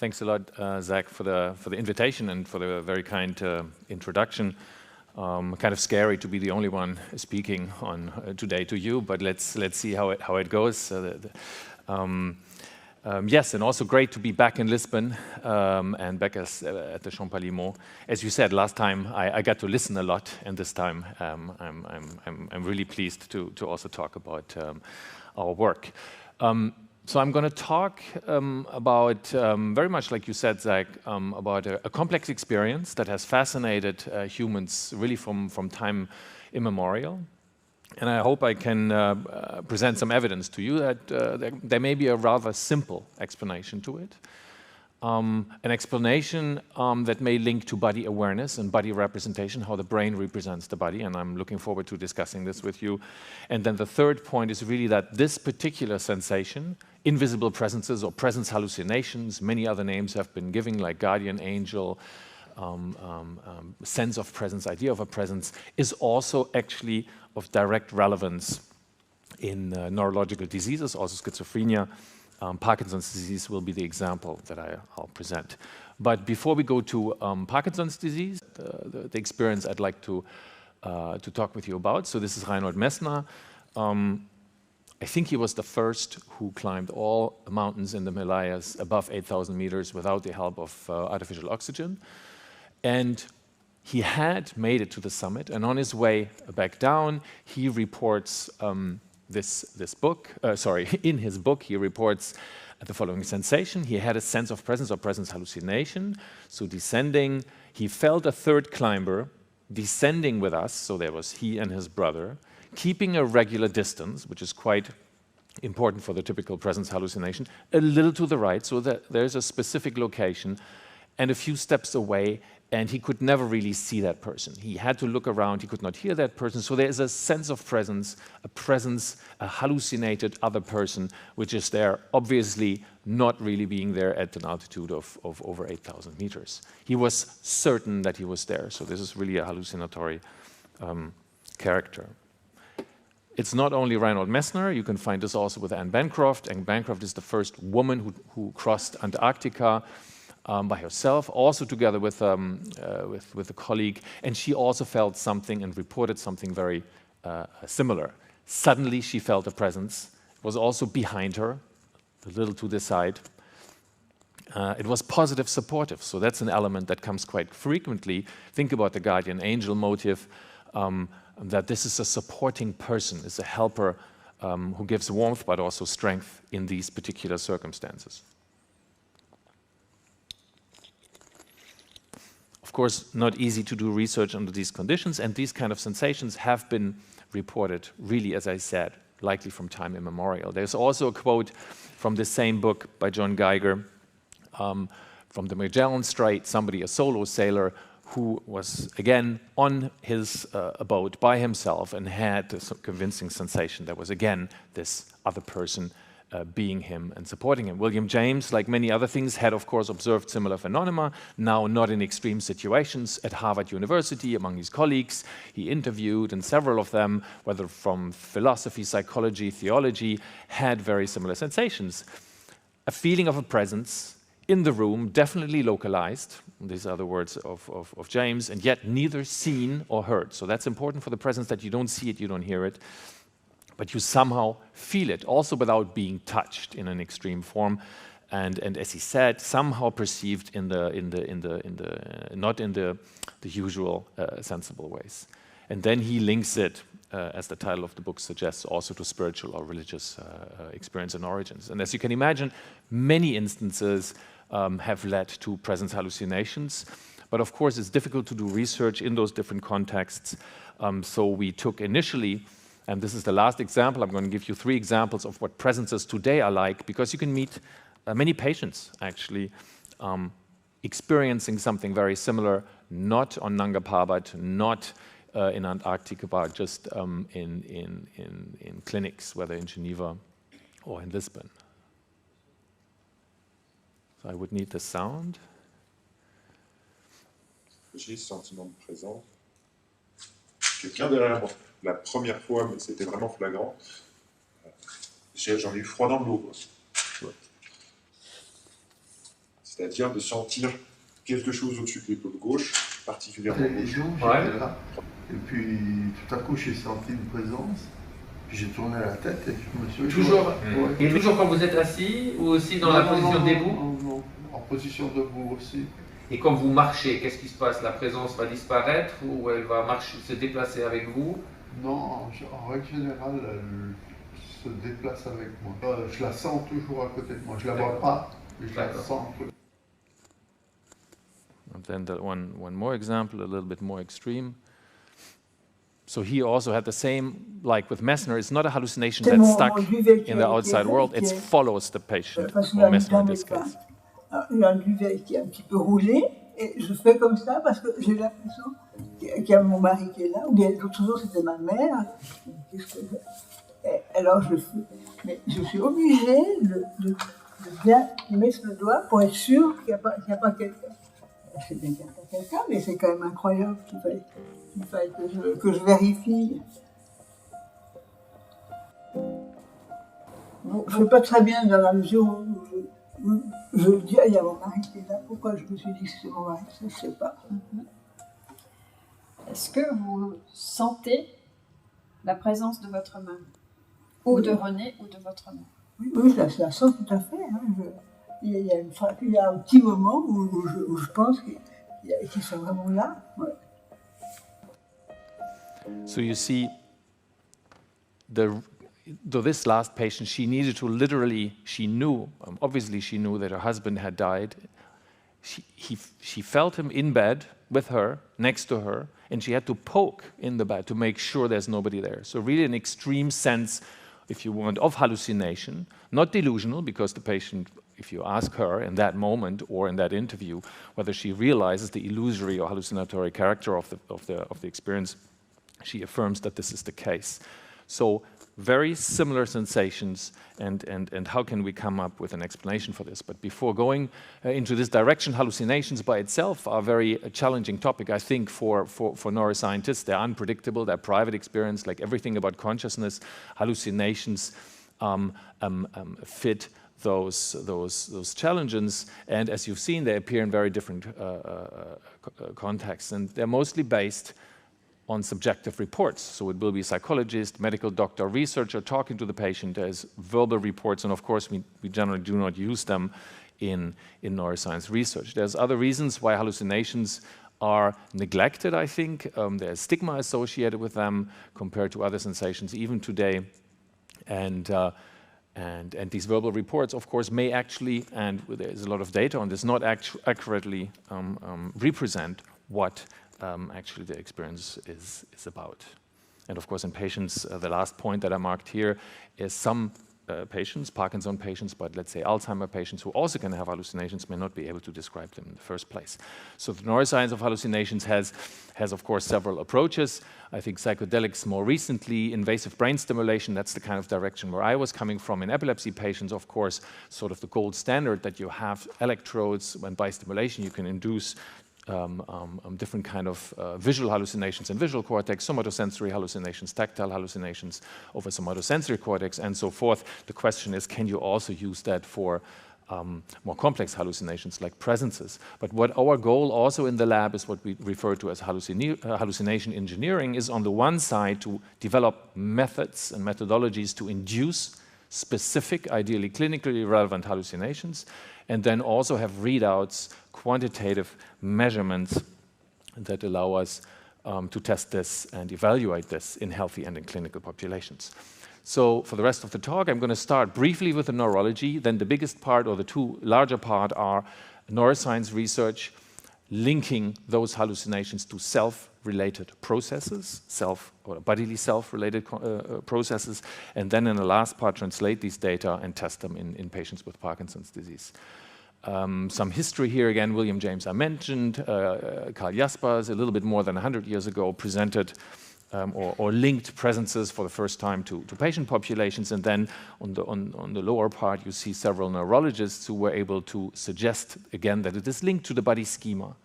Thanks a lot, Zach, for the invitation and for the very kind introduction. Kind of scary to be the only one speaking on today to you, but let's see how it goes. Yes, and also great to be back in Lisbon and back at the Champalimaud. As you said last time, I got to listen a lot, and this time I'm really pleased to also talk about our work. So I'm going to talk about, very much like you said, Zach, about a complex experience that has fascinated humans really from time immemorial. And I hope I can present some evidence to you that there may be a rather simple explanation to it. An explanation that may link to body awareness and body representation, how the brain represents the body, and I'm looking forward to discussing this with you. And then the third point is really that this particular sensation, invisible presences or presence hallucinations, many other names have been given, like guardian angel, sense of presence, idea of a presence, is also actually of direct relevance in neurological diseases, also schizophrenia. Parkinson's disease will be the example that I'll present. But before we go to Parkinson's disease, the experience I'd like to talk with you about. So this is Reinhold Messner. I think he was the first who climbed all mountains in the Himalayas above 8,000 meters without the help of artificial oxygen. And he had made it to the summit, and on his way back down, he reports this book, in his book, he reports the following sensation. He had a sense of presence or presence hallucination. So descending, he felt a third climber descending with us, so there was he and his brother, keeping a regular distance, which is quite important for the typical presence hallucination, a little to the right, so that there's a specific location, and a few steps away, and he could never really see that person. He had to look around, he could not hear that person, so there is a sense of presence, a hallucinated other person, which is there, obviously not really being there at an altitude of over 8,000 meters. He was certain that he was there, so this is really a hallucinatory character. It's not only Reinhold Messner, you can find this also with Anne Bancroft. Anne Bancroft is the first woman who crossed Antarctica by herself, also together with a colleague, and she also felt something and reported something very similar. Suddenly she felt a presence. It was also behind her, a little to the side. It was positive supportive, so that's an element that comes quite frequently. Think about the guardian angel motive, that this is a supporting person, is a helper who gives warmth but also strength in these particular circumstances. Of course, not easy to do research under these conditions, and these kind of sensations have been reported, really, as I said, likely from time immemorial. There's also a quote from the same book by John Geiger, from the Magellan Strait, a solo sailor, who was, again, on his boat by himself and had this convincing sensation. There was, again, this other person being him and supporting him. William James, like many other things, had of course observed similar phenomena, now not in extreme situations, at Harvard University among his colleagues. He interviewed, and several of them, whether from philosophy, psychology, theology, had very similar sensations. A feeling of a presence in the room, definitely localized, these are the words of James, and yet neither seen or heard. So that's important for the presence, that you don't see it, you don't hear it, but you somehow feel it, also without being touched in an extreme form, and as he said, somehow perceived not in the usual sensible ways. And then he links it, as the title of the book suggests, also to spiritual or religious experience and origins. And as you can imagine, many instances have led to presence hallucinations, but of course it's difficult to do research in those different contexts. So we took initially, and this is the last example, I'm going to give you 3 examples of what presences today are like, because you can meet many patients actually experiencing something very similar, not on Nanga Parbat, not in Antarctica, but just in clinics, whether in Geneva or in Lisbon. So I would need the sound. J'ai sentiment de présence. Quelqu'un derrière moi. La première fois, mais c'était vraiment flagrant. J'en ai eu froid dans le dos. c'est-à-dire de sentir quelque chose au-dessus de l'épaule gauche, particulièrement gauche. J'étais là, et puis tout à coup j'ai senti une présence, puis j'ai tourné la tête et je me suis... Toujours, et toujours quand vous êtes assis ou aussi dans la position debout? Non, en position debout aussi. Et quand vous marchez, qu'est-ce qui se passe? La présence va disparaître ou elle va marcher, se déplacer avec vous? Non, en règle générale, elle se déplace avec moi. Je la sens toujours à côté de moi. Je la vois pas, mais je la sens. And then one more example, a little bit more extreme. So he also had the same, like with Messner, it's not a hallucination that's stuck in the outside world, it follows the patient, or Messner in this case. Il a un duvet qui est un petit peu roulé, et je fais comme ça parce que j'ai l'impression qu'il y a mon mari qui est là, ou bien l'autre jour c'était ma mère. Alors mais je suis obligée de bien mettre le doigt pour être sûre qu'il n'y a pas quelqu'un. C'est bien qu'il n'y a pas quelqu'un, mais c'est quand même incroyable qu'il faille que je vérifie. Bon, je ne fais pas très bien dans la mesure où je dis, il y a mon mari qui est là. Pourquoi je me suis dit que c'est mon mari? Ça, je ne sais pas. Est-ce que vous sentez la présence de votre main? Ou de René, ou de votre main? Oui, je la sens tout à fait. Hein. Il y a un petit moment où je pense qu'ils sont vraiment là. Ouais. So you see, this last patient, she needed to literally, she knew, obviously she knew that her husband had died. She felt him in bed with her, next to her, and she had to poke in the bed to make sure there's nobody there. So really an extreme sense, if you want, of hallucination, not delusional, because the patient, if you ask her in that moment or in that interview whether she realizes the illusory or hallucinatory character of the experience, she affirms that this is the case. So very similar sensations, and how can we come up with an explanation for this? But before going into this direction, hallucinations by itself are a very challenging topic, I think, for neuroscientists. They're unpredictable, they're private experience, like everything about consciousness. Hallucinations fit those challenges, and as you've seen, they appear in very different contexts, and they're mostly based on subjective reports. So it will be a psychologist, medical doctor, researcher talking to the patient. There's verbal reports, and of course we generally do not use them in neuroscience research. There's other reasons why hallucinations are neglected, I think. There's stigma associated with them compared to other sensations even today. And these verbal reports, of course, may actually, and there's a lot of data on this, not accurately represent what actually the experience is about. And of course in patients, the last point that I marked here is some patients, Parkinson patients, but let's say Alzheimer patients who also can have hallucinations may not be able to describe them in the first place. So the neuroscience of hallucinations has of course several approaches. I think psychedelics more recently, invasive brain stimulation, that's the kind of direction where I was coming from. In epilepsy patients, of course, sort of the gold standard that you have electrodes, when by stimulation you can induce different kind of visual hallucinations in visual cortex, somatosensory hallucinations, tactile hallucinations over somatosensory cortex, and so forth. The question is, can you also use that for more complex hallucinations like presences? But what our goal also in the lab is what we refer to as hallucination engineering, is on the one side to develop methods and methodologies to induce specific, ideally clinically relevant hallucinations, and then also have readouts, quantitative measurements that allow us to test this and evaluate this in healthy and in clinical populations. So for the rest of the talk, I'm going to start briefly with the neurology, then the biggest part, or the two larger part, are neuroscience research linking those hallucinations to self-related processes, or bodily self-related processes, and then in the last part translate these data and test them in patients with Parkinson's disease. Some history here again, William James I mentioned, Karl Jaspers a little bit more than 100 years ago presented or linked presences for the first time to patient populations, and then on the lower part you see several neurologists who were able to suggest again that it is linked to the body schema.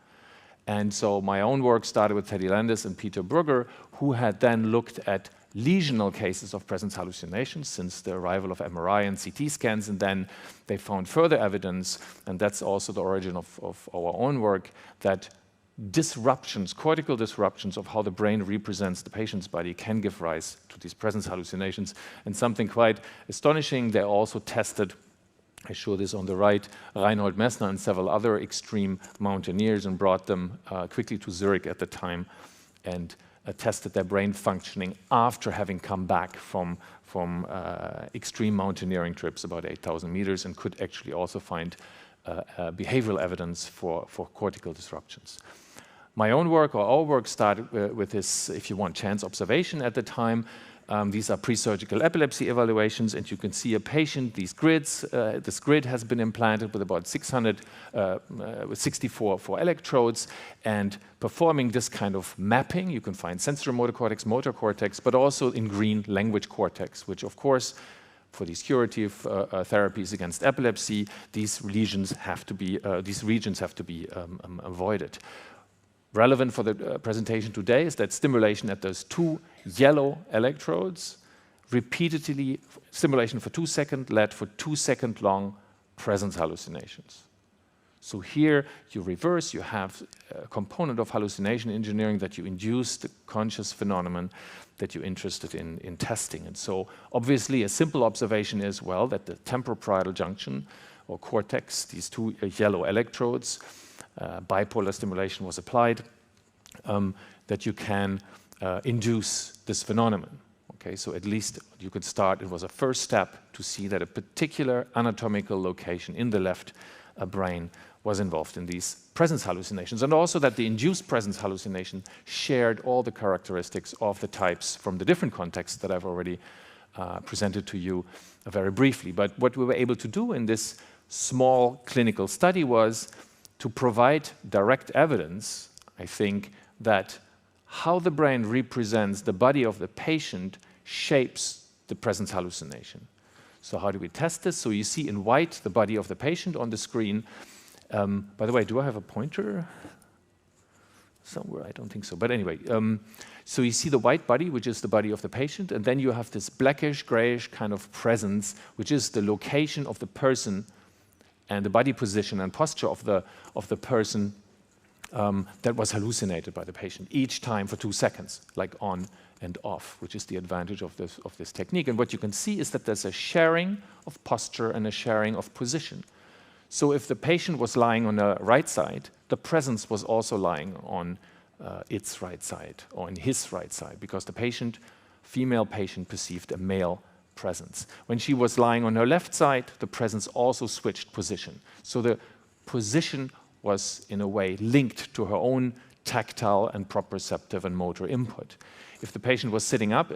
And so my own work started with Teddy Landis and Peter Brugger, who had then looked at lesional cases of presence hallucinations since the arrival of MRI and CT scans, and then they found further evidence, and that's also the origin of our own work, that disruptions, cortical disruptions of how the brain represents the patient's body can give rise to these presence hallucinations. And something quite astonishing, they also tested, I show this on the right, Reinhold Messner and several other extreme mountaineers, and brought them quickly to Zurich at the time, and tested their brain functioning after having come back from extreme mountaineering trips, about 8,000 meters, and could actually also find behavioral evidence for cortical disruptions. My own work, or our work, started with this, if you want, chance observation at the time. These are pre-surgical epilepsy evaluations, and you can see a patient, these grids, this grid has been implanted with about 64 electrodes, and performing this kind of mapping. You can find sensory-motor cortex, motor cortex, but also in green, language cortex, which of course, for these curative therapies against epilepsy, these regions have to be avoided. Relevant for the presentation today is that stimulation at those 2 yellow electrodes, repeatedly stimulation for 2 seconds, led for 2-second long presence hallucinations. So here you reverse, you have a component of hallucination engineering that you induce the conscious phenomenon that you're interested in testing. And so obviously a simple observation is, well, that the temporoparietal junction or cortex, these 2 yellow electrodes, bipolar stimulation was applied, that you can induce this phenomenon. Okay, so at least you could start, it was a first step to see that a particular anatomical location in the left brain was involved in these presence hallucinations, and also that the induced presence hallucination shared all the characteristics of the types from the different contexts that I've already presented to you very briefly. But what we were able to do in this small clinical study was to provide direct evidence, I think, that how the brain represents the body of the patient shapes the presence hallucination. So how do we test this? So you see in white the body of the patient on the screen. By the way, do I have a pointer somewhere? I don't think so. But anyway, so you see the white body, which is the body of the patient, and then you have this blackish, grayish kind of presence, which is the location of the person and the body position and posture of the person that was hallucinated by the patient each time for 2 seconds, like on and off, which is the advantage of this technique. And what you can see is that there's a sharing of posture and a sharing of position. So if the patient was lying on the right side, the presence was also lying on its right side or in his right side, because the patient, female patient, perceived a male presence. When she was lying on her left side, the presence also switched position. So the position was in a way linked to her own tactile and proprioceptive and motor input. If the patient was sitting up,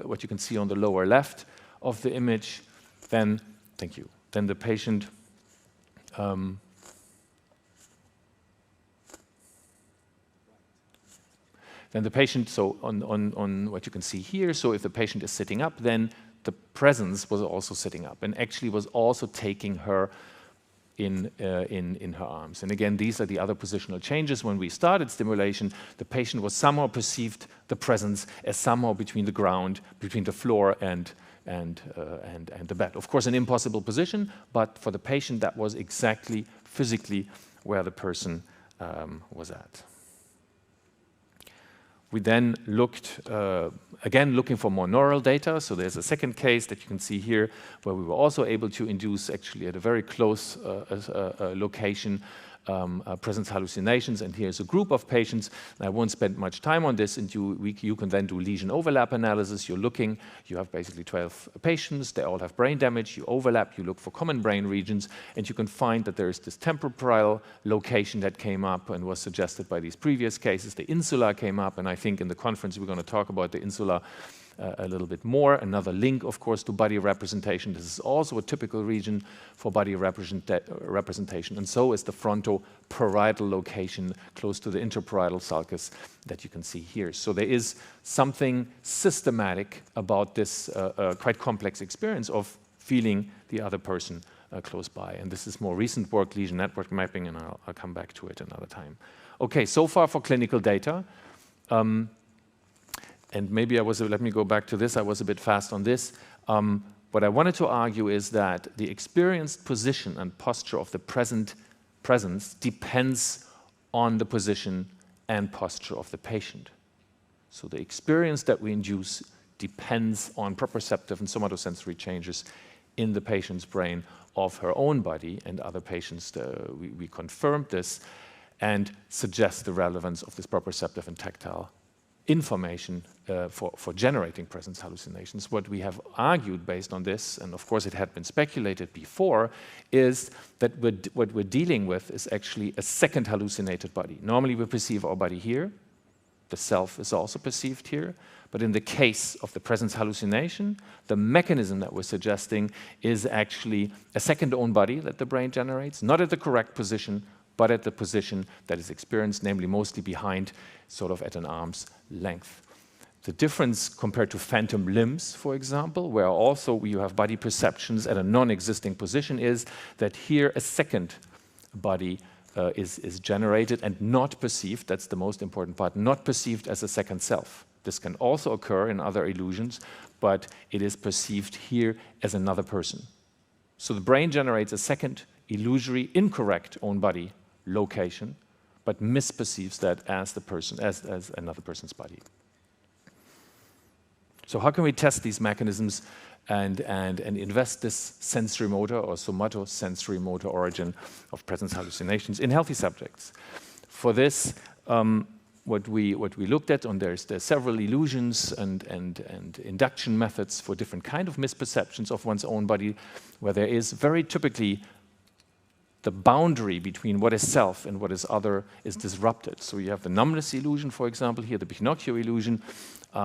what you can see on the lower left of the image, then, thank you, then the patient so on what you can see here, so if the patient is sitting up, then the presence was also sitting up and actually was also taking her in her arms. And again, these are the other positional changes. When we started stimulation, the patient was somehow perceived the presence as somehow between the ground, between the floor and the bed. Of course, an impossible position, but for the patient, that was exactly physically where the person was at. We then looked, again, looking for more neural data. So there's a second case that you can see here where we were also able to induce, actually at a very close location, presence hallucinations. And here's a group of patients. I won't spend much time on this, and you can then do lesion overlap analysis. You're looking, you have basically 12 patients. They all have brain damage. You overlap, you look for common brain regions, and you can find that there is this temporoparietal location that came up and was suggested by these previous cases. The insula came up, and I think in the conference we're going to talk about the insula a little bit more. Another link, of course, to body representation. This is also a typical region for body representation, and so is the frontoparietal location close to the interparietal sulcus that you can see here. So there is something systematic about this quite complex experience of feeling the other person close by. And this is more recent work, lesion network mapping, and I'll come back to it another time. Okay, so far for clinical data. and maybe let me go back to this, I was a bit fast on this. What I wanted to argue is that the experienced position and posture of the presence depends on the position and posture of the patient. So the experience that we induce depends on proprioceptive and somatosensory changes in the patient's brain of her own body, and other patients, we confirmed this, and suggest the relevance of this proprioceptive and tactile information for generating presence hallucinations. What we have argued based on this, and of course it had been speculated before, is that what we're dealing with is actually a second hallucinated body. Normally we perceive our body here, the self is also perceived here, but in the case of the presence hallucination, the mechanism that we're suggesting is actually a second own body that the brain generates, not at the correct position, but at the position that is experienced, namely mostly behind, sort of at an arm's length. The difference compared to phantom limbs, for example, where also you have body perceptions at a non-existing position, is that here a second body is generated and not perceived, that's the most important part, not perceived as a second self. This can also occur in other illusions, but it is perceived here as another person. So the brain generates a second illusory, incorrect own body location, but misperceives that as the person, as another person's body. So how can we test these mechanisms and invest this sensory motor or somatosensory motor origin of presence hallucinations in healthy subjects? For this, what we looked at, and there's several illusions and induction methods for different kind of misperceptions of one's own body, where there is very typically the boundary between what is self and what is other is disrupted. So you have the numbness illusion, for example, here, the Pinocchio illusion.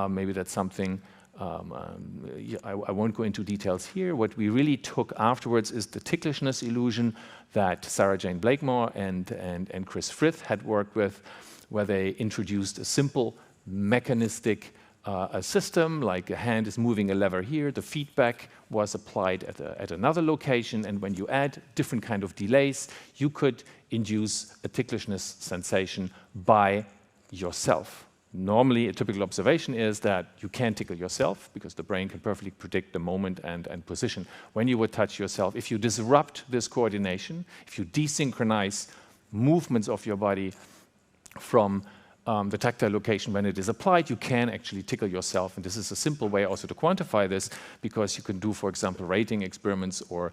Maybe that's something, I won't go into details here. What we really took afterwards is the ticklishness illusion that Sarah Jane Blakemore and Chris Frith had worked with, where they introduced a simple mechanistic a system, like a hand is moving a lever here, the feedback was applied at another location, and when you add different kind of delays, you could induce a ticklishness sensation by yourself. Normally, a typical observation is that you can't tickle yourself because the brain can perfectly predict the moment and position. When you would touch yourself, if you disrupt this coordination, if you desynchronize movements of your body from the tactile location when it is applied, you can actually tickle yourself. And this is a simple way also to quantify this, because you can do, for example, rating experiments or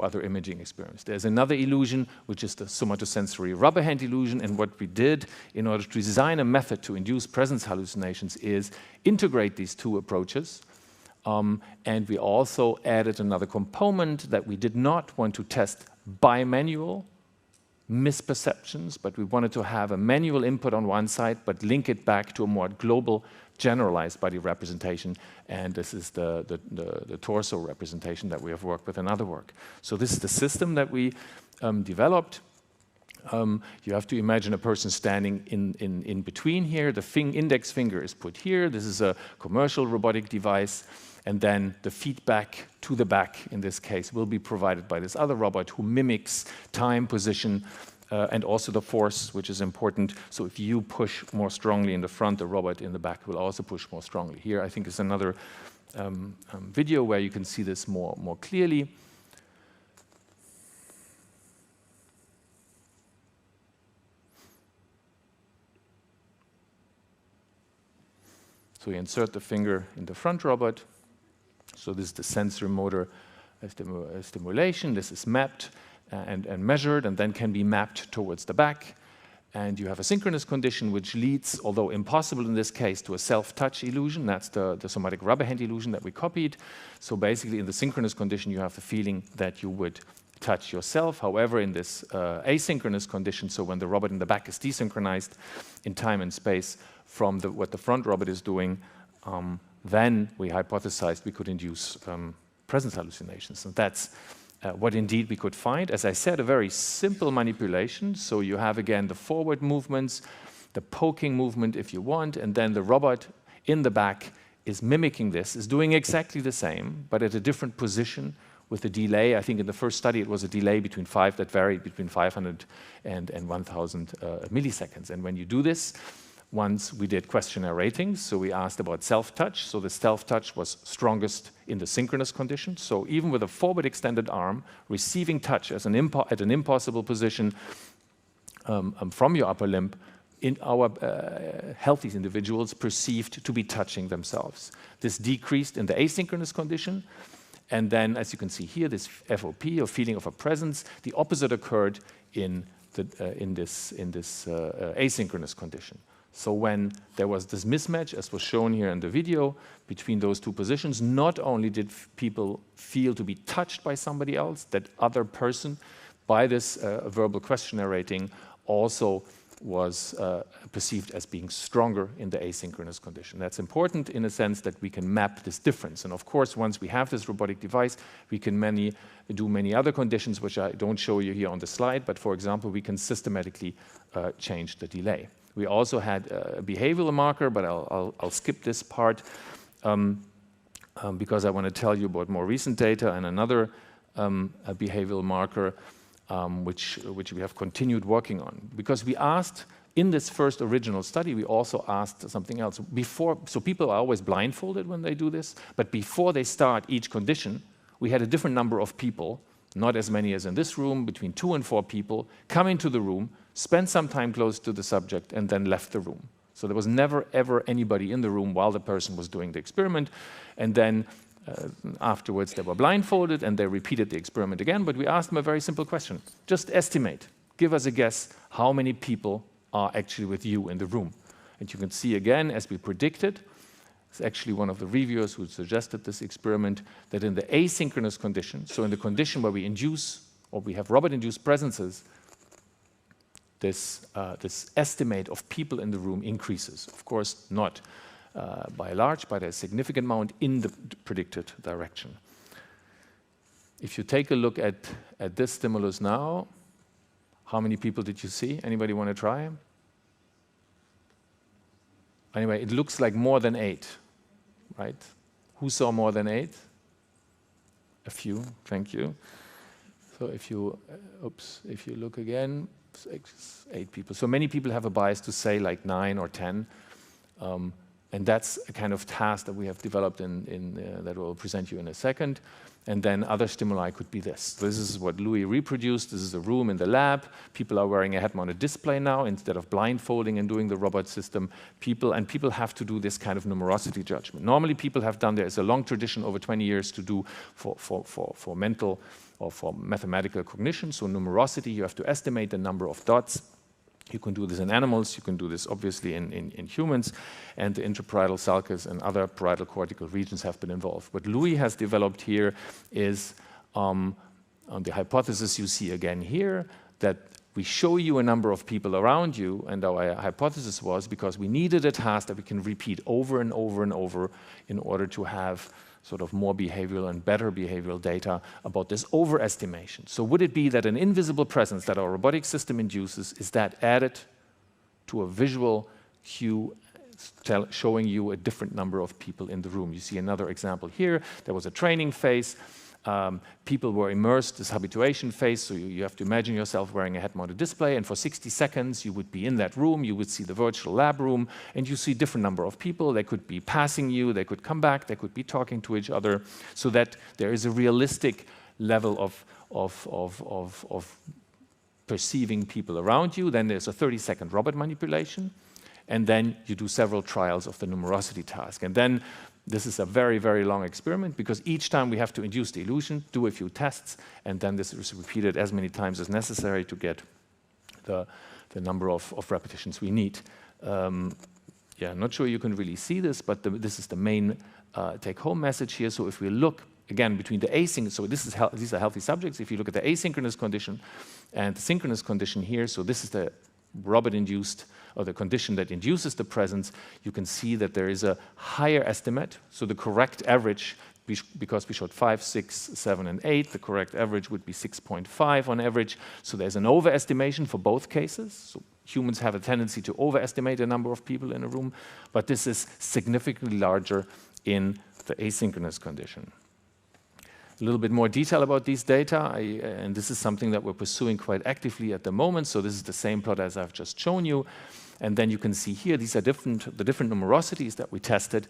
other imaging experiments. There's another illusion, which is the somatosensory rubber hand illusion. And what we did in order to design a method to induce presence hallucinations is integrate these two approaches. And we also added another component that we did not want to test by manual misperceptions, but we wanted to have a manual input on one side, but link it back to a more global, generalized body representation. And this is the torso representation that we have worked with in other work. So this is the system that we developed. You have to imagine a person standing in between here. The index finger is put here. This is a commercial robotic device. And then the feedback to the back, in this case, will be provided by this other robot who mimics time, position, and also the force, which is important. So if you push more strongly in the front, the robot in the back will also push more strongly. Here, I think, is another video where you can see this more clearly. So we insert the finger in the front robot. So this is the sensory motor stimulation. This is mapped and measured, and then can be mapped towards the back. And you have a synchronous condition which leads, although impossible in this case, to a self-touch illusion. That's the somatic rubber hand illusion that we copied. So basically in the synchronous condition, you have the feeling that you would touch yourself. However, in this asynchronous condition, so when the robot in the back is desynchronized in time and space from what the front robot is doing, then we hypothesized we could induce presence hallucinations. And that's what indeed we could find. As I said, a very simple manipulation. So you have, again, the forward movements, the poking movement if you want, and then the robot in the back is mimicking this, is doing exactly the same, but at a different position with a delay. I think in the first study it was a delay that varied between 500 and 1,000 milliseconds. And when you do this, once we did questionnaire ratings. So we asked about self-touch. So the self-touch was strongest in the synchronous condition. So even with a forward extended arm, receiving touch as at an impossible position from your upper limb, in our healthy individuals perceived to be touching themselves. This decreased in the asynchronous condition. And then, as you can see here, this FOP, or feeling of a presence, the opposite occurred in this asynchronous condition. So when there was this mismatch, as was shown here in the video, between those two positions, not only did people feel to be touched by somebody else, that other person, by this verbal questionnaire rating, also was perceived as being stronger in the asynchronous condition. That's important in a sense that we can map this difference. And of course, once we have this robotic device, we can do many other conditions, which I don't show you here on the slide, but for example, we can systematically change the delay. We also had a behavioral marker, but I'll skip this part because I want to tell you about more recent data and another a behavioral marker which we have continued working on. Because we asked, in this first original study, we also asked something else. So people are always blindfolded when they do this, but before they start each condition, we had a different number of people, not as many as in this room, between 2 and 4 people, come into the room, spend some time close to the subject, and then left the room. So there was never, ever anybody in the room while the person was doing the experiment. And then afterwards, they were blindfolded, and they repeated the experiment again. But we asked them a very simple question. Just estimate. Give us a guess how many people are actually with you in the room. And you can see again, as we predicted, it's actually one of the reviewers who suggested this experiment, that in the asynchronous condition, so in the condition where we induce, or we have robot-induced presences, this estimate of people in the room increases. Of course, not by large, but a significant amount in the predicted direction. If you take a look at this stimulus now, how many people did you see? Anybody want to try? Anyway, it looks like more than 8, right? Who saw more than 8? A few, thank you. So if you look again, 8 people. So many people have a bias to say like 9 or 10. And that's a kind of task that we have developed that we'll present you in a second. And then other stimuli could be this. This is what Louis reproduced. This is a room in the lab. People are wearing a head-mounted display now instead of blindfolding and doing the robot system. People have to do this kind of numerosity judgment. Normally, people have done, there is a long tradition over 20 years to do for mental or for mathematical cognition. So numerosity, you have to estimate the number of dots. You can do this in animals, you can do this obviously in humans, and the intraparietal sulcus and other parietal cortical regions have been involved. What Louis has developed here is on the hypothesis you see again here, that we show you a number of people around you, and our hypothesis was because we needed a task that we can repeat over and over and over in order to have sort of more behavioral and better behavioral data about this overestimation. So would it be that an invisible presence that our robotic system induces, is that added to a visual cue showing you a different number of people in the room? You see another example here. There was a training phase. People were immersed, this habituation phase, so you have to imagine yourself wearing a head-mounted display, and for 60 seconds you would be in that room, you would see the virtual lab room, and you see different number of people. They could be passing you, they could come back, they could be talking to each other, so that there is a realistic level of perceiving people around you. Then there's a 30-second robot manipulation, and then you do several trials of the numerosity task. And then this is a very, very long experiment because each time we have to induce the illusion, do a few tests, and then this is repeated as many times as necessary to get the number of repetitions we need. Yeah, I'm not sure you can really see this, but this is the main take-home message here. So if we look, again, between the asynchronous, so these are healthy subjects. If you look at the asynchronous condition and the synchronous condition here, so this is the robot-induced, or the condition that induces the presence, you can see that there is a higher estimate. So the correct average, because we showed 5, 6, 7, and 8, the correct average would be 6.5 on average. So there's an overestimation for both cases. So humans have a tendency to overestimate the number of people in a room, but this is significantly larger in the asynchronous condition. A little bit more detail about these data, and this is something that we're pursuing quite actively at the moment. So this is the same plot as I've just shown you. And then you can see here, these are the different numerosities that we tested.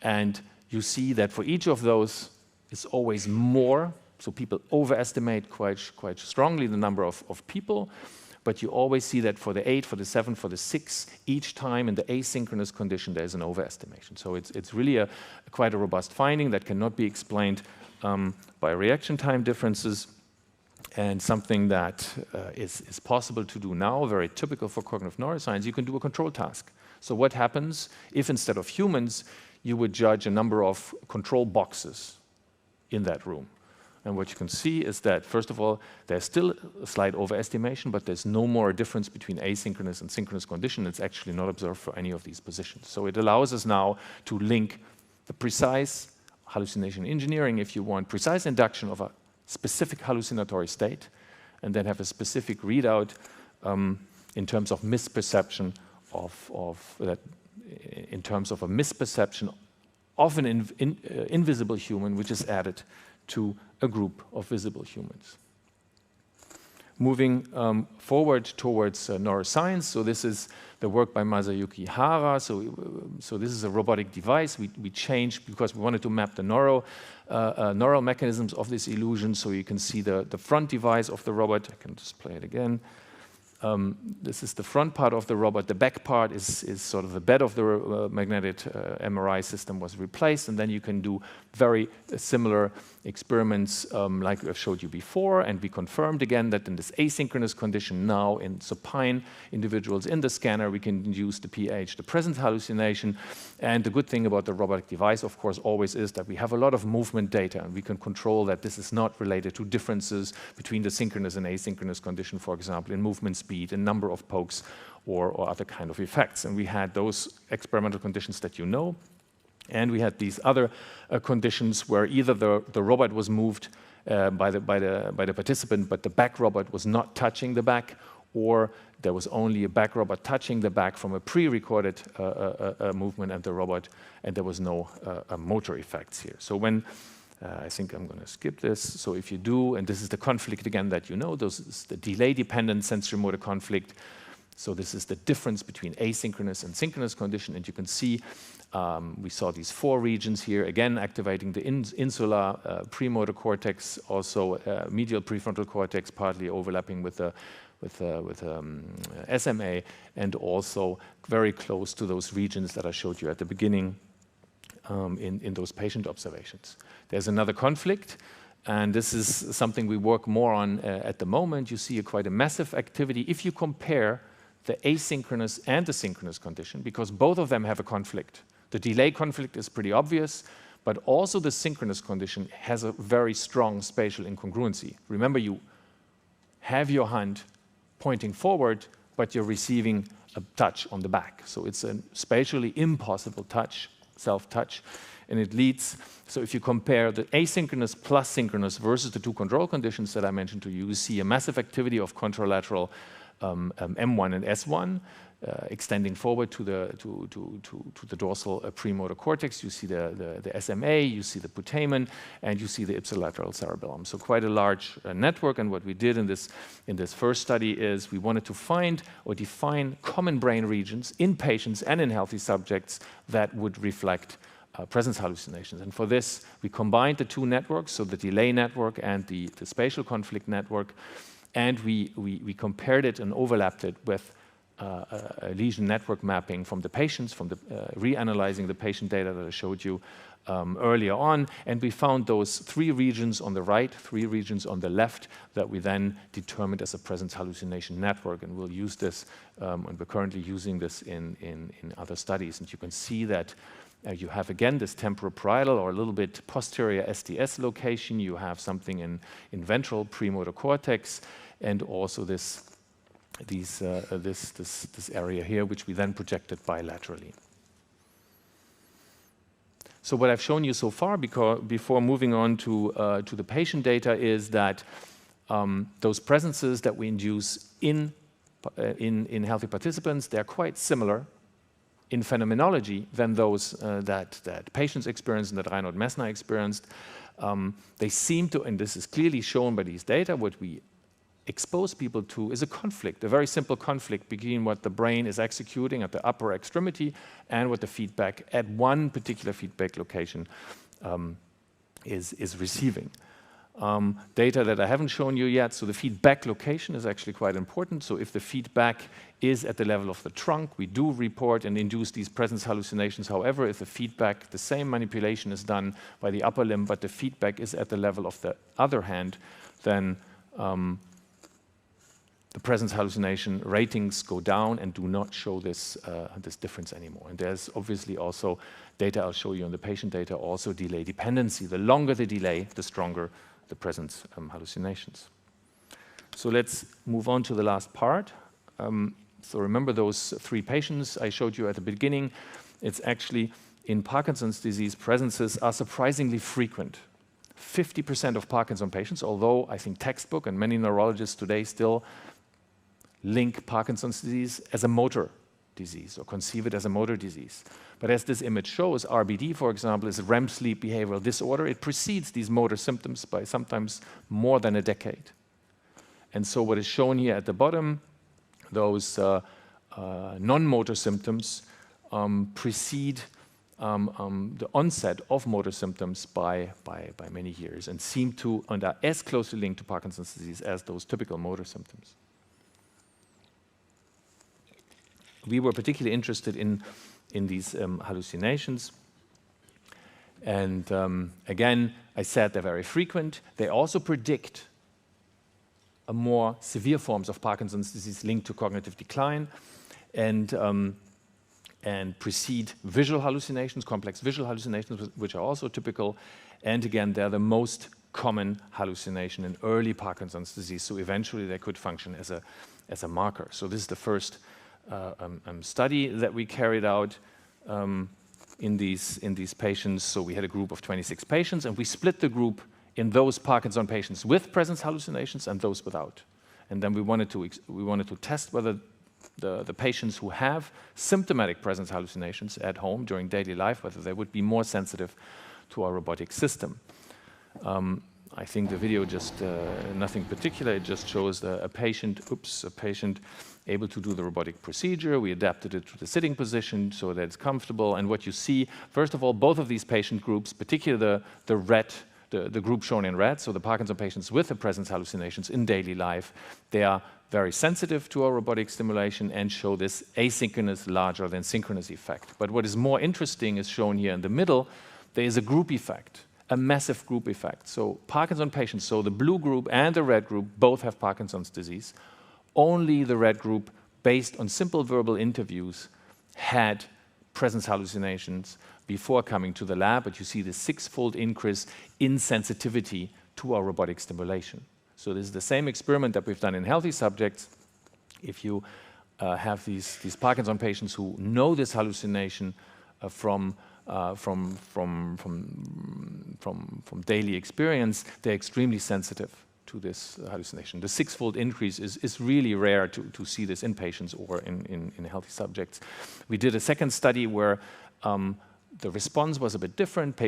And you see that for each of those, it's always more. So people overestimate quite strongly the number of people. But you always see that for the 8, for the 7, for the 6, each time in the asynchronous condition, there's an overestimation. So it's really quite a robust finding that cannot be explained by reaction time differences, and something that is possible to do now, very typical for cognitive neuroscience. You can do a control task. So what happens if instead of humans, you would judge a number of control boxes in that room? And what you can see is that, first of all, there's still a slight overestimation, but there's no more difference between asynchronous and synchronous condition. It's actually not observed for any of these positions. So it allows us now to link the precise hallucination engineering, if you want, precise induction of a specific hallucinatory state, and then have a specific readout in terms of misperception of that, in terms of a misperception of an invisible human, which is added to a group of visible humans. Moving forward towards neuroscience, so this is the work by Masayuki Hara. So this is a robotic device. We changed because we wanted to map the neural mechanisms of this illusion. So you can see the front device of the robot. I can display it again. This is the front part of the robot. The back part is sort of the bed of the magnetic MRI system was replaced, and then you can do very similar experiments like I showed you before, and we confirmed again that in this asynchronous condition now in supine individuals in the scanner, we can use the pH, the present hallucination. And the good thing about the robotic device, of course, always is that we have a lot of movement data, and we can control that this is not related to differences between the synchronous and asynchronous condition, for example, in movement speed, in number of pokes, or other kind of effects. And we had those experimental conditions that you know. And we had these other conditions where either the robot was moved by the participant, but the back robot was not touching the back, or there was only a back robot touching the back from a pre-recorded movement and the robot, and there was no motor effects here. So when I think I'm going to skip this. So if you do, and this is the conflict again that you know, this is the delay-dependent sensory-motor conflict. So this is the difference between asynchronous and synchronous condition, and you can see we saw these 4 regions here, again activating the insular premotor cortex, also medial prefrontal cortex, partly overlapping with SMA, and also very close to those regions that I showed you at the beginning in those patient observations. There's another conflict, and this is something we work more on at the moment. You see quite a massive activity if you compare the asynchronous and the synchronous condition, because both of them have a conflict. The delay conflict is pretty obvious, but also the synchronous condition has a very strong spatial incongruency. Remember, you have your hand pointing forward, but you're receiving a touch on the back. So it's a spatially impossible touch, self-touch, and it leads, so if you compare the asynchronous plus synchronous versus the 2 control conditions that I mentioned to you, you see a massive activity of contralateral M1 and S1 extending forward to the dorsal premotor cortex. You see the SMA, you see the putamen, and you see the ipsilateral cerebellum. So quite a large network, and what we did in this first study is we wanted to find or define common brain regions in patients and in healthy subjects that would reflect presence hallucinations. And for this, we combined the 2 networks, so the delay network and the spatial conflict network, and we compared it and overlapped it with a lesion network mapping from the patients, from the reanalyzing the patient data that I showed you earlier on, and we found those 3 regions on the right, 3 regions on the left that we then determined as a presence hallucination network, and we'll use this, and we're currently using this in other studies. And you can see that you have again this temporoparietal or a little bit posterior STS location. You have something in ventral premotor cortex, and also this area here, which we then projected bilaterally. So what I've shown you so far, before moving on to the patient data, is that those presences that we induce in healthy participants, they're quite similar in phenomenology than those that patients experienced and that Reinhold Messner experienced. They seem to, and this is clearly shown by these data, what we expose people to is a conflict, a very simple conflict between what the brain is executing at the upper extremity and what the feedback at one particular feedback location is receiving. Data that I haven't shown you yet, so the feedback location is actually quite important. So if the feedback is at the level of the trunk, we do report and induce these presence hallucinations. However, if the feedback, the same manipulation is done by the upper limb, but the feedback is at the level of the other hand, then the presence hallucination ratings go down and do not show this, this difference anymore. And there's obviously also data, I'll show you on the patient data, also delay dependency. The longer the delay, the stronger the presence hallucinations. So let's move on to the last part. So remember those 3 patients I showed you at the beginning. It's actually in Parkinson's disease, presences are surprisingly frequent. 50% of Parkinson patients, although I think textbook and many neurologists today still link Parkinson's disease as a motor disease or conceive it as a motor disease. But as this image shows, RBD, for example, is a REM sleep behavioral disorder. It precedes these motor symptoms by sometimes more than a decade. And so what is shown here at the bottom, those non-motor symptoms precede the onset of motor symptoms by many years and seem to and are as closely linked to Parkinson's disease as those typical motor symptoms. We were particularly interested in these hallucinations. And again, I said they're very frequent. They also predict a more severe forms of Parkinson's disease linked to cognitive decline and precede visual hallucinations, complex visual hallucinations, which are also typical. And again, they're the most common hallucination in early Parkinson's disease. So eventually they could function as a marker. So this is the first study that we carried out in these patients. So we had a group of 26 patients, and we split the group in those Parkinson patients with presence hallucinations and those without. And then we wanted to test whether the patients who have symptomatic presence hallucinations at home during daily life, whether they would be more sensitive to our robotic system. I think the video just nothing particular. It just shows a patient able to do the robotic procedure. We adapted it to the sitting position so that it's comfortable. And what you see, first of all, both of these patient groups, particularly the group shown in red, so the Parkinson patients with the presence hallucinations in daily life, they are very sensitive to our robotic stimulation and show this asynchronous larger than synchronous effect. But what is more interesting is shown here in the middle. There is a group effect, a massive group effect. So Parkinson patients, so the blue group and the red group, both have Parkinson's disease. Only the red group, based on simple verbal interviews, had presence hallucinations before coming to the lab, but you see the 6-fold increase in sensitivity to our robotic stimulation. So this is the same experiment that we've done in healthy subjects. If you have these Parkinson patients who know this hallucination from daily experience, they're extremely sensitive to this hallucination. The 6-fold increase is really rare to see this in patients or in healthy subjects. We did a second study where the response was a bit different.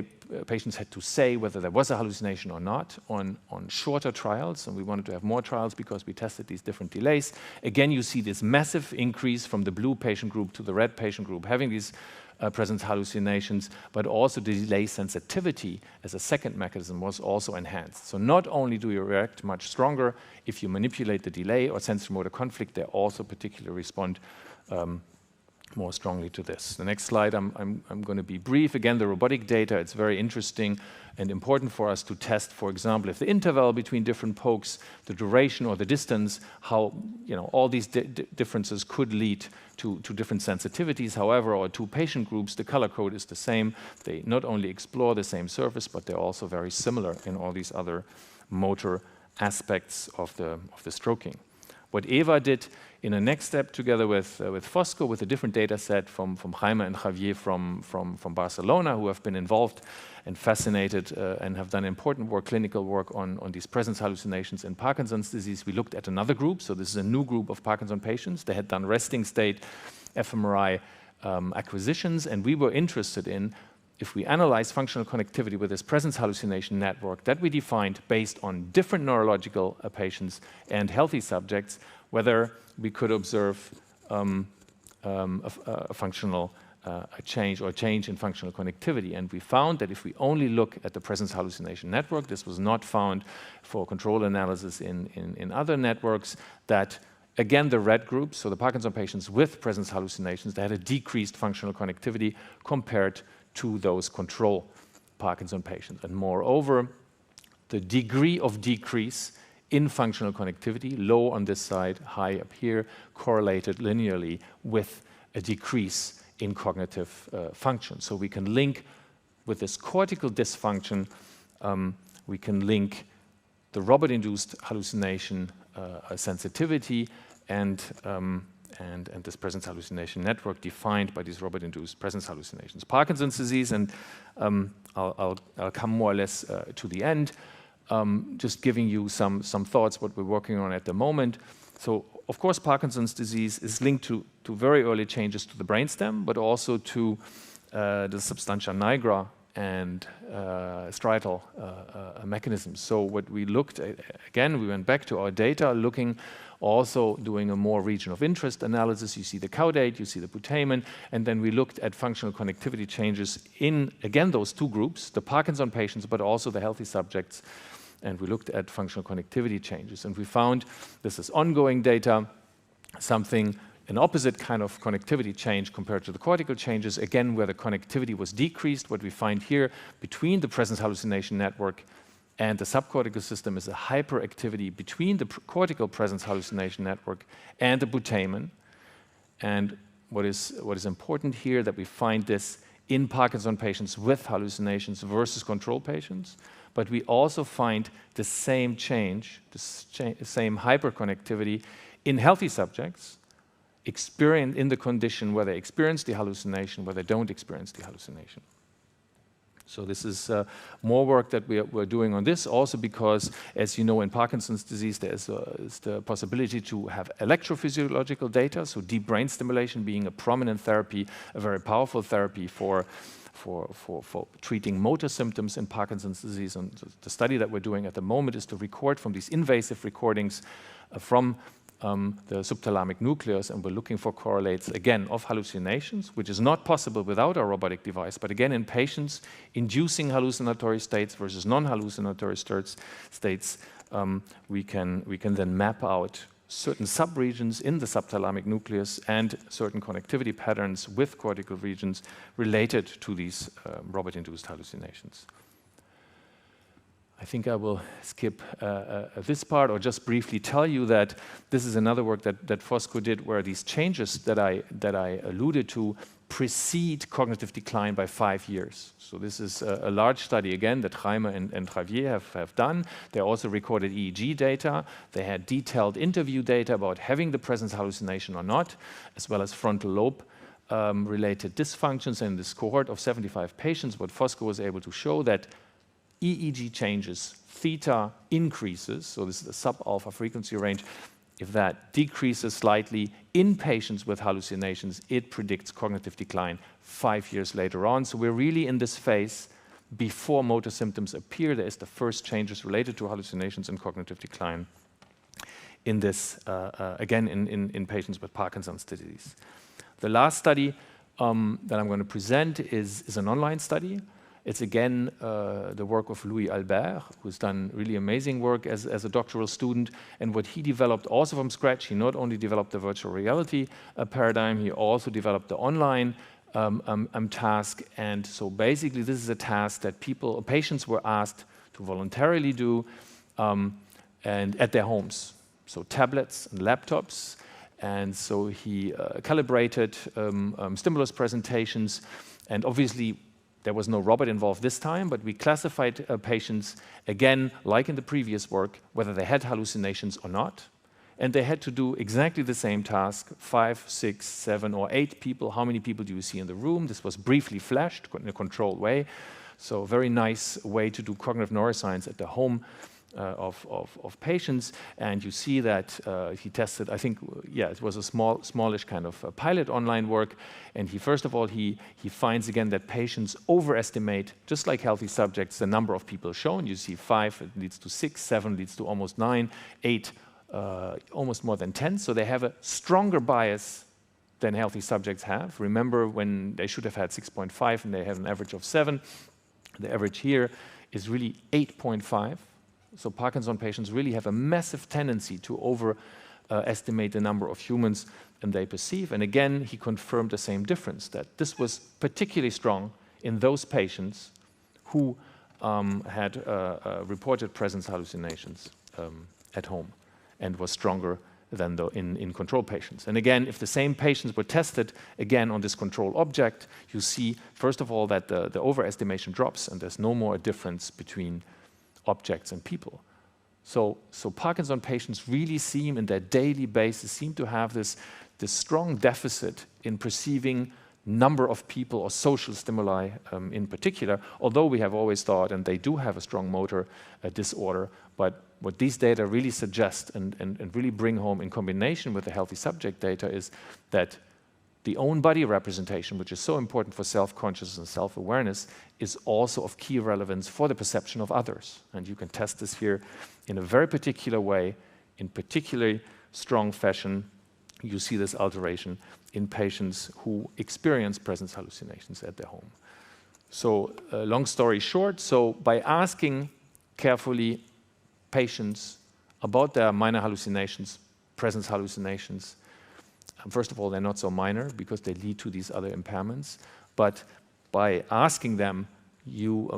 Patients had to say whether there was a hallucination or not on shorter trials, and we wanted to have more trials because we tested these different delays. Again, you see this massive increase from the blue patient group to the red patient group having these presence hallucinations, but also the delay sensitivity as a second mechanism was also enhanced. So not only do you react much stronger if you manipulate the delay or sensory-motor conflict, they also particularly respond more strongly to this. The next slide, I'm going to be brief. Again, the robotic data, it's very interesting and important for us to test, for example, if the interval between different pokes, the duration or the distance, how all these differences could lead to different sensitivities. However, our 2 patient groups, the color code is the same. They not only explore the same surface, but they're also very similar in all these other motor aspects of the stroking. What Eva did in a next step together with Fosco, with a different data set from Jaime and Javier from Barcelona, who have been involved and fascinated and have done important work, clinical work on these presence hallucinations in Parkinson's disease. We looked at another group, so this is a new group of Parkinson patients. They had done resting state fMRI acquisitions, and we were interested in if we analyze functional connectivity with this presence hallucination network that we defined based on different neurological patients and healthy subjects, whether we could observe a functional change or change in functional connectivity. And we found that if we only look at the presence hallucination network, this was not found for control analysis in other networks, that again, the red group, so the Parkinson patients with presence hallucinations, they had a decreased functional connectivity compared to those control Parkinson patients. And moreover, the degree of decrease in functional connectivity, low on this side, high up here, correlated linearly with a decrease in cognitive function. So we can link with this cortical dysfunction, we can link the robot-induced hallucination sensitivity and this presence hallucination network defined by these robot-induced presence hallucinations. Parkinson's disease, and I'll come more or less to the end, just giving you some thoughts what we're working on at the moment. So, of course, Parkinson's disease is linked to very early changes to the brainstem, but also to the substantia nigra and striatal mechanisms. So what we looked at, again, we went back to our data, looking also doing a more region of interest analysis. You see the caudate, you see the putamen, and then we looked at functional connectivity changes in, again, those two groups, the Parkinson patients, but also the healthy subjects. And we looked at functional connectivity changes. And we found, this is ongoing data, an opposite kind of connectivity change compared to the cortical changes, again, where the connectivity was decreased. What we find here between the presence hallucination network and the subcortical system is a hyperactivity between the cortical presence hallucination network and the putamen. And what is important here, that we find this in Parkinson patients with hallucinations versus control patients, but we also find the same change, same hyperconnectivity in healthy subjects, in the condition where they experience the hallucination, where they don't experience the hallucination. So this is more work that we're doing on this, also because, as you know, in Parkinson's disease, there is the possibility to have electrophysiological data, so deep brain stimulation being a prominent therapy, a very powerful therapy for treating motor symptoms in Parkinson's disease. And the study that we're doing at the moment is to record from these invasive recordings from the subthalamic nucleus, and we're looking for correlates, again, of hallucinations, which is not possible without our robotic device, but again, in patients inducing hallucinatory states versus non-hallucinatory states, we can then map out certain subregions in the subthalamic nucleus and certain connectivity patterns with cortical regions related to these robot-induced hallucinations. I think I will skip this part, or just briefly tell you that this is another work that Fosco did, where these changes that I alluded to precede cognitive decline by 5 years. So this is a large study, again, that Reimer and Javier have done. They also recorded EEG data. They had detailed interview data about having the presence hallucination or not, as well as frontal lobe related dysfunctions. In this cohort of 75 patients, what Fosco was able to show that EEG changes, theta increases, so this is the sub-alpha frequency range. If that decreases slightly in patients with hallucinations, it predicts cognitive decline 5 years later on. So we're really in this phase before motor symptoms appear. There is the first changes related to hallucinations and cognitive decline in this, again, in patients with Parkinson's disease. The last study that I'm going to present is an online study. It's again the work of Louis Albert, who's done really amazing work as a doctoral student. And what he developed also from scratch, he not only developed the virtual reality paradigm, he also developed the online task. And so basically this is a task that patients were asked to voluntarily do and at their homes. So tablets and laptops. And so he calibrated stimulus presentations, and obviously there was no robot involved this time, but we classified patients, again, like in the previous work, whether they had hallucinations or not. And they had to do exactly the same task, 5, 6, 7, or 8 people. How many people do you see in the room? This was briefly flashed in a controlled way. So a very nice way to do cognitive neuroscience at the home of patients, and you see that he tested, I think, yeah, it was a smallish kind of pilot online work, and first of all, he finds again that patients overestimate, just like healthy subjects, the number of people shown. You see 5, it leads to 6, 7 leads to almost 9, 8, almost more than 10, so they have a stronger bias than healthy subjects have. Remember when they should have had 6.5 and they have an average of 7, the average here is really 8.5. So Parkinson patients really have a massive tendency to overestimate the number of humans and they perceive. And again, he confirmed the same difference, that this was particularly strong in those patients who had reported presence hallucinations at home, and was stronger than in control patients. And again, if the same patients were tested again on this control object, you see, first of all, that the overestimation drops and there's no more a difference between objects and people. So Parkinson patients really seem, in their daily basis, seem to have this strong deficit in perceiving number of people or social stimuli in particular, although we have always thought, and they do have a strong motor disorder, but what these data really suggest and really bring home in combination with the healthy subject data is that the own body representation, which is so important for self-consciousness and self-awareness, is also of key relevance for the perception of others. And you can test this here in a very particular way, in particularly strong fashion. You see this alteration in patients who experience presence hallucinations at their home. So long story short, so by asking carefully patients about their minor hallucinations, presence hallucinations, first of all, they're not so minor because they lead to these other impairments, but by asking them,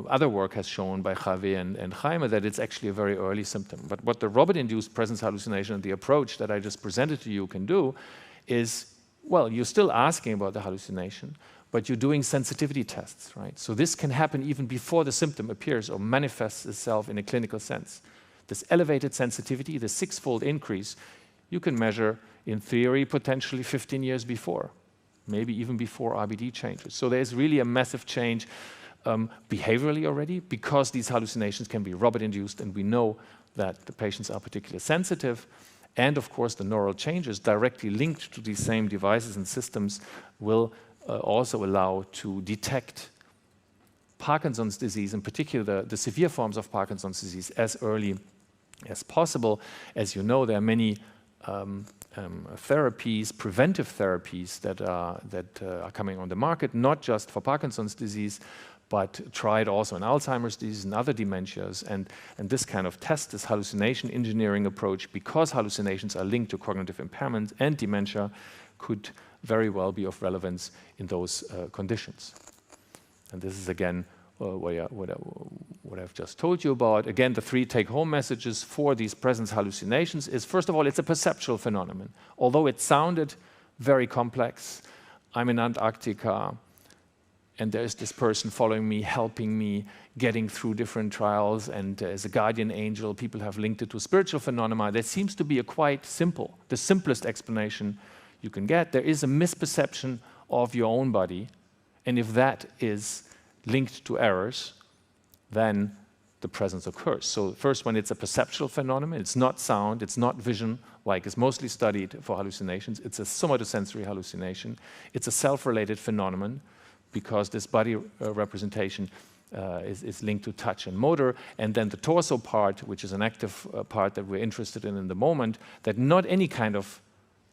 other work has shown by Javier and Jaime that it's actually a very early symptom. But what the robot-induced presence hallucination and the approach that I just presented to you can do is, well, you're still asking about the hallucination, but you're doing sensitivity tests, right? So this can happen even before the symptom appears or manifests itself in a clinical sense. This elevated sensitivity, the 6-fold increase, you can measure, in theory, potentially 15 years before, maybe even before RBD changes. So there's really a massive change behaviorally already, because these hallucinations can be robot-induced, and we know that the patients are particularly sensitive. And of course, the neural changes directly linked to these same devices and systems will also allow to detect Parkinson's disease, in particular the severe forms of Parkinson's disease, as early as possible. As you know, there are many therapies, preventive therapies that are coming on the market, not just for Parkinson's disease, but tried also in Alzheimer's disease and other dementias. And this kind of test, this hallucination engineering approach, because hallucinations are linked to cognitive impairment and dementia, could very well be of relevance in those conditions. And this is again what I've just told you about. Again, the 3 take-home messages for these presence hallucinations is, first of all, it's a perceptual phenomenon. Although it sounded very complex, I'm in Antarctica, and there's this person following me, helping me, getting through different trials, and as a guardian angel, people have linked it to spiritual phenomena. That seems to be a quite simple, the simplest explanation you can get. There is a misperception of your own body, and if that is linked to errors, then the presence occurs. So first, when it's a perceptual phenomenon, it's not sound, it's not vision, like is mostly studied for hallucinations. It's a somatosensory hallucination. It's a self-related phenomenon, because this body representation is linked to touch and motor. And then the torso part, which is an active part that we're interested in the moment, that not any kind of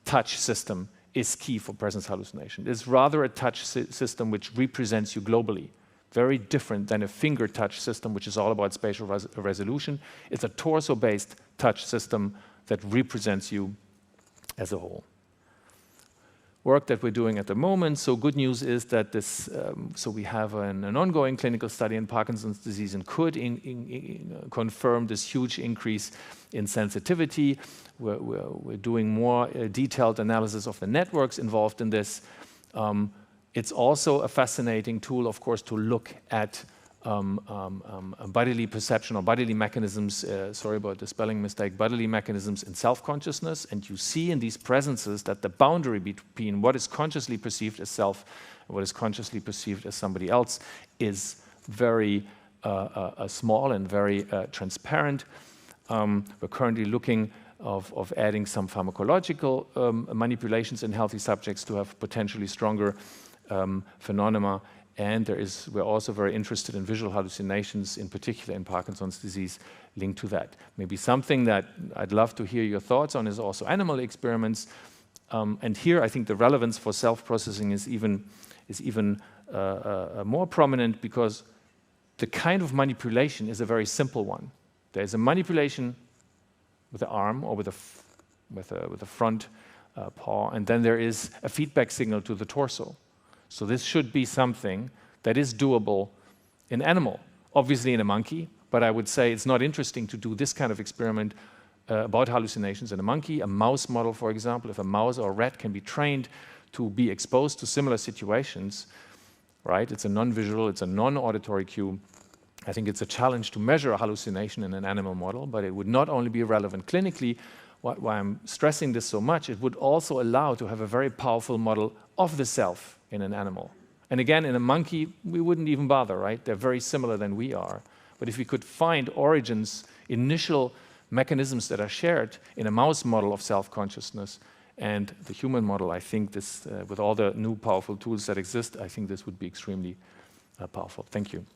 touch system is key for presence hallucination. It's rather a touch system which represents you globally. Very different than a finger touch system, which is all about spatial resolution. It's a torso-based touch system that represents you as a whole. Work that we're doing at the moment. So good news is that this, so we have an ongoing clinical study in Parkinson's disease and could confirm this huge increase in sensitivity. We're doing more detailed analysis of the networks involved in this. It's also a fascinating tool, of course, to look at bodily perception or bodily mechanisms, sorry about the spelling mistake, bodily mechanisms in self-consciousness. And you see in these presences that the boundary between what is consciously perceived as self and what is consciously perceived as somebody else is very small and very transparent. We're currently looking of adding some pharmacological manipulations in healthy subjects to have potentially stronger phenomena. And we're also very interested in visual hallucinations, in particular in Parkinson's disease, linked to that. Maybe something that I'd love to hear your thoughts on is also animal experiments. And here I think the relevance for self-processing is even more prominent, because the kind of manipulation is a very simple one. There's a manipulation with the arm or with a front paw, and then there is a feedback signal to the torso. So this should be something that is doable in animal, obviously in a monkey, but I would say it's not interesting to do this kind of experiment about hallucinations in a monkey. A mouse model, for example, if a mouse or a rat can be trained to be exposed to similar situations, right? It's a non-visual, it's a non-auditory cue. I think it's a challenge to measure a hallucination in an animal model, but it would not only be relevant clinically. Why I'm stressing this so much, it would also allow to have a very powerful model of the self in an animal. And again, in a monkey, we wouldn't even bother, right? They're very similar than we are. But if we could find origins, initial mechanisms that are shared in a mouse model of self-consciousness and the human model, I think this, with all the new powerful tools that exist, I think this would be extremely powerful. Thank you.